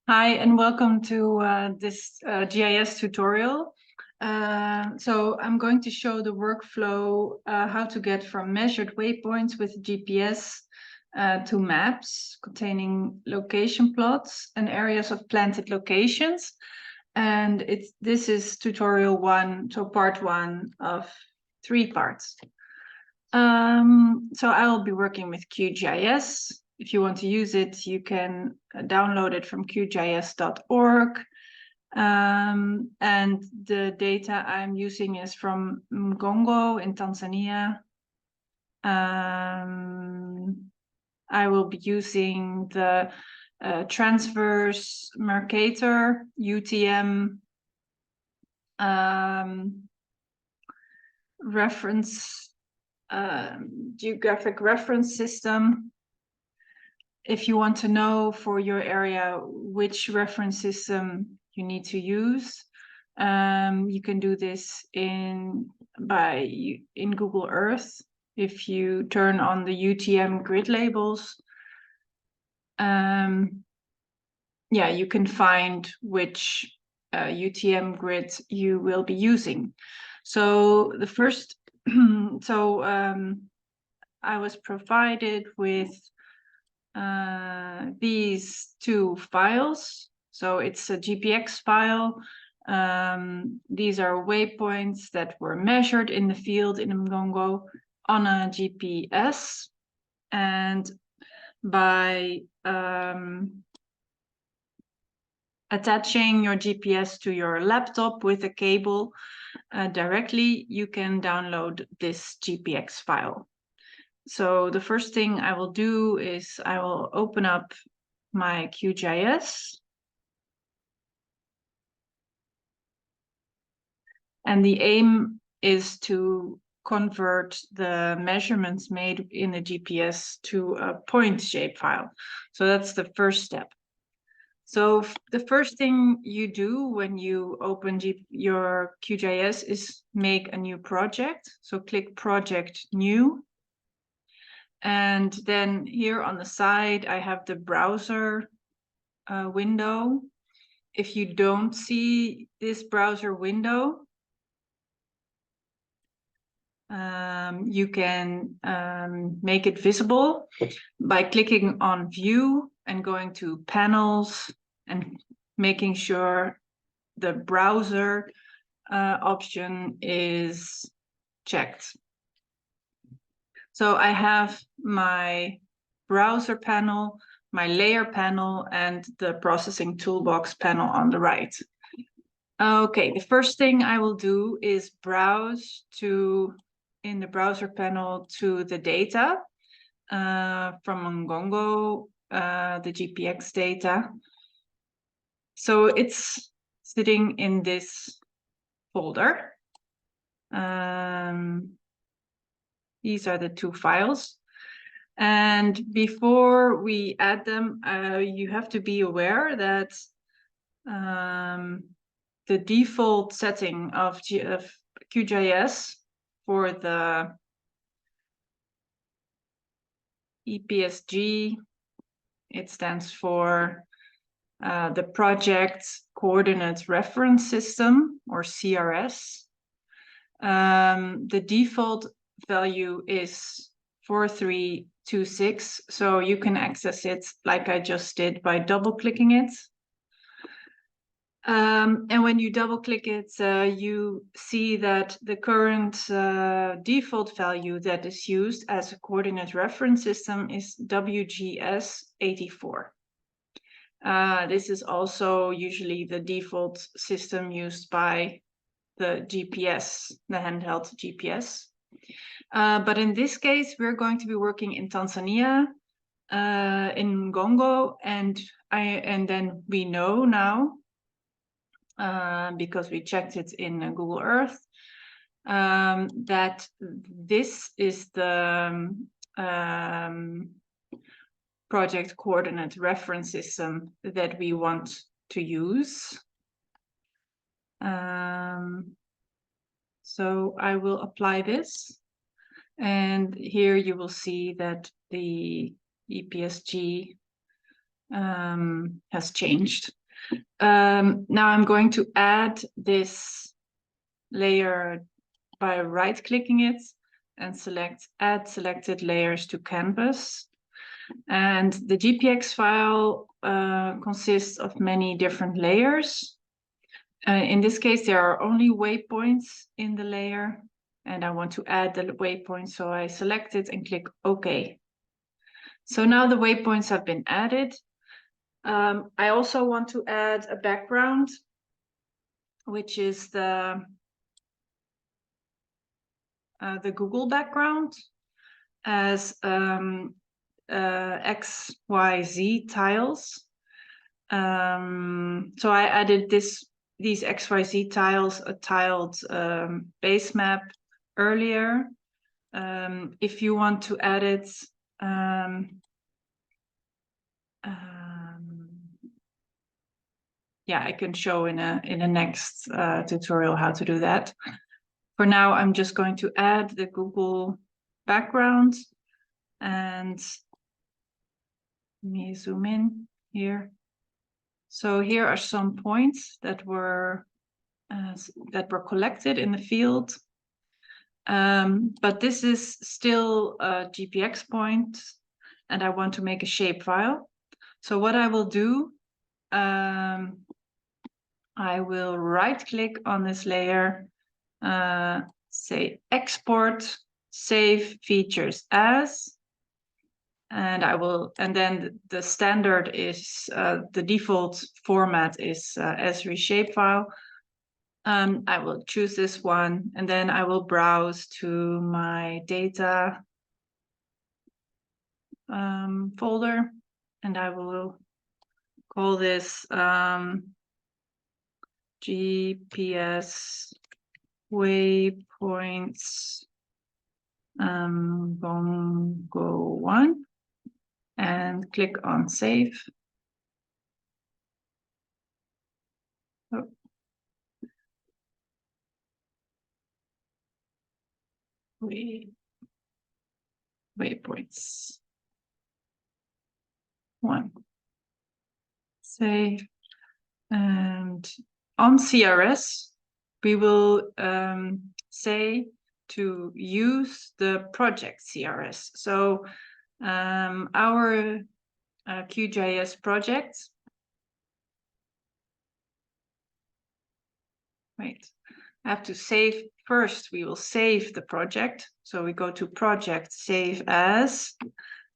Hi, and welcome to this GIS tutorial. So I'm going to show the workflow, how to get from measured waypoints with GPS to maps containing location plots and areas of planted locations. And this is tutorial 1, so part 1 of 3 parts. So I will be working with QGIS. If you want to use it, you can download it from qgis.org. And the data I'm using is from Mgongo in Tanzania. I will be using the transverse Mercator UTM geographic reference system. If you want to know for your area which reference system you need to use, you can do this in Google Earth. If you turn on the UTM grid labels, you can find which UTM grid you will be using. So the first, I was provided with these 2 files. So it's a GPX file. These are waypoints that were measured in the field in Mgongo on a GPS. And by attaching your GPS to your laptop with a cable directly, you can download this GPX file. So the first thing I will do is I will open up my QGIS. And the aim is to convert the measurements made in the GPS to a point shapefile. So that's the first step. So the first thing you do when you open your QGIS is make a new project. So click Project New. And then here on the side, I have the browser window. If you don't see this browser window, you can make it visible by clicking on View and going to Panels and making sure the browser option is checked. So I have my browser panel, my layer panel, and the processing toolbox panel on the right. Okay, the first thing I will do is browse in the browser panel to the data from Mgongo, the GPX data. So it's sitting in this folder. These are the 2 files. And before we add them, you have to be aware that the default setting of QGIS for the EPSG, it stands for the Project Coordinate Reference System, or CRS. The default value is 4326, so you can access it like I just did by double-clicking it. And when you double-click it, you see that the current default value that is used as a coordinate reference system is WGS 84. This is also usually the default system used by the GPS, the handheld GPS. But in this case, we're going to be working in Tanzania, in Mgongo, and then we know now, because we checked it in Google Earth, that this is the project coordinate reference system that we want to use. So I will apply this. And here you will see that the EPSG has changed. Now I'm going to add this layer by right-clicking it and select Add Selected Layers to Canvas. And the GPX file consists of many different layers. In this case, there are only waypoints in the layer, and I want to add the waypoints, so I select it and click OK. So now the waypoints have been added. I also want to add a background, which is the Google background as X, Y, Z tiles. So I added these X, Y, Z tiles, a tiled base map earlier. If you want to add it, yeah, I can show in a next tutorial how to do that. For now, I'm just going to add the Google background, and let me zoom in here. So here are some points that were collected in the field, but this is still a GPX point, and I want to make a shapefile. So what I will do, I will right-click on this layer, say Export, Save Features As, and then the standard is, the default format is Esri shapefile. I will choose this one, and then I will browse to my data folder, and I will call this GPS waypoints Bongo 1, and click on Save. Oh. Waypoints 1. Save. And on CRS, we will say to use the project CRS. So our QGIS project, wait, I have to save first. We will save the project. So we go to Project, Save As,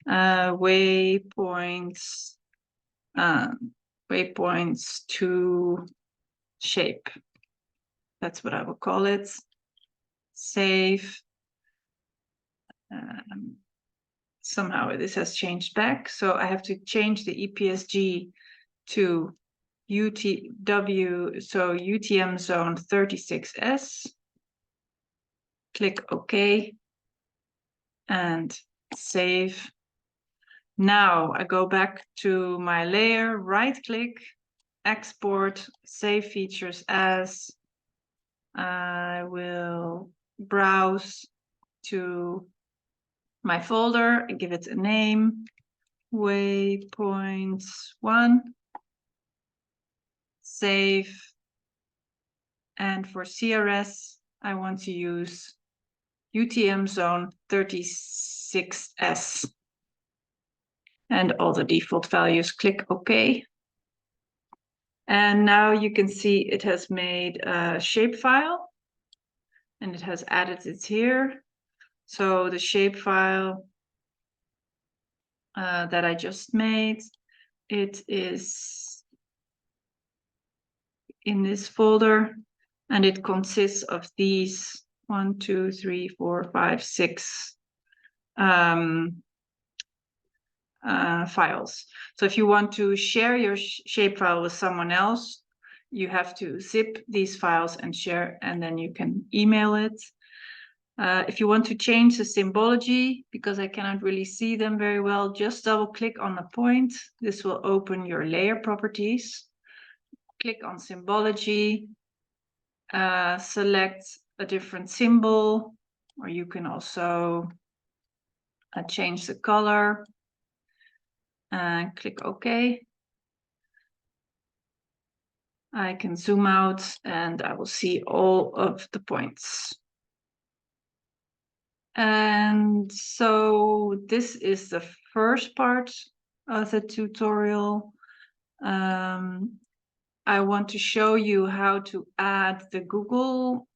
waypoints, waypoints to shape. That's what I will call it. Save. Somehow this has changed back, so I have to change the EPSG to UTW, so UTM zone 36S. Click OK and save. Now I go back to my layer, right click, export, save features as. I will browse to my folder and give it a name, waypoints 1, save. And for CRS, I want to use UTM zone 36S. And all the default values, click OK. And now you can see it has made a shapefile, and it has added it here. So the shapefile that I just made, it is in this folder, and it consists of these 1, 2, 3, 4, 5, 6 files. So if you want to share your shapefile with someone else, you have to zip these files and share, and then you can email it. If you want to change the symbology, because I cannot really see them very well, just double click on the point. This will open your layer properties. Click on symbology, select a different symbol, or you can also change the color. and click OK. I can zoom out and I will see all of the points. And so this is the first part of the tutorial. I want to show you how to add the Google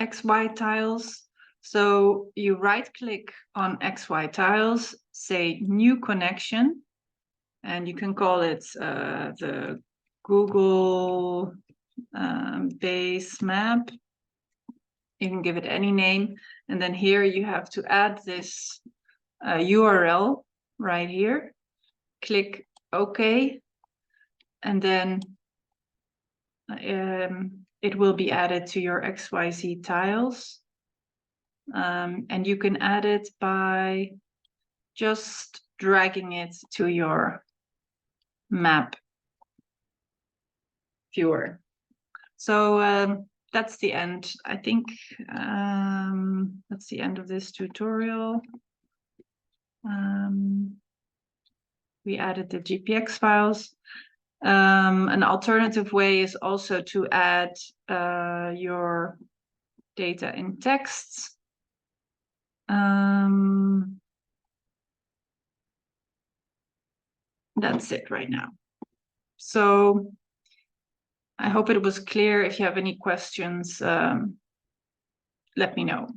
XY tiles. So you right click on XY tiles, say new connection, and you can call it the Google base map. You can give it any name. And then here you have to add this URL right here. Click OK. And then it will be added to your XYZ tiles. And you can add it by just dragging it to your map viewer. So that's the end. I think that's the end of this tutorial. We added the GPX files. An alternative way is also to add your data in text. That's it right now. So I hope it was clear. If you have any questions, let me know.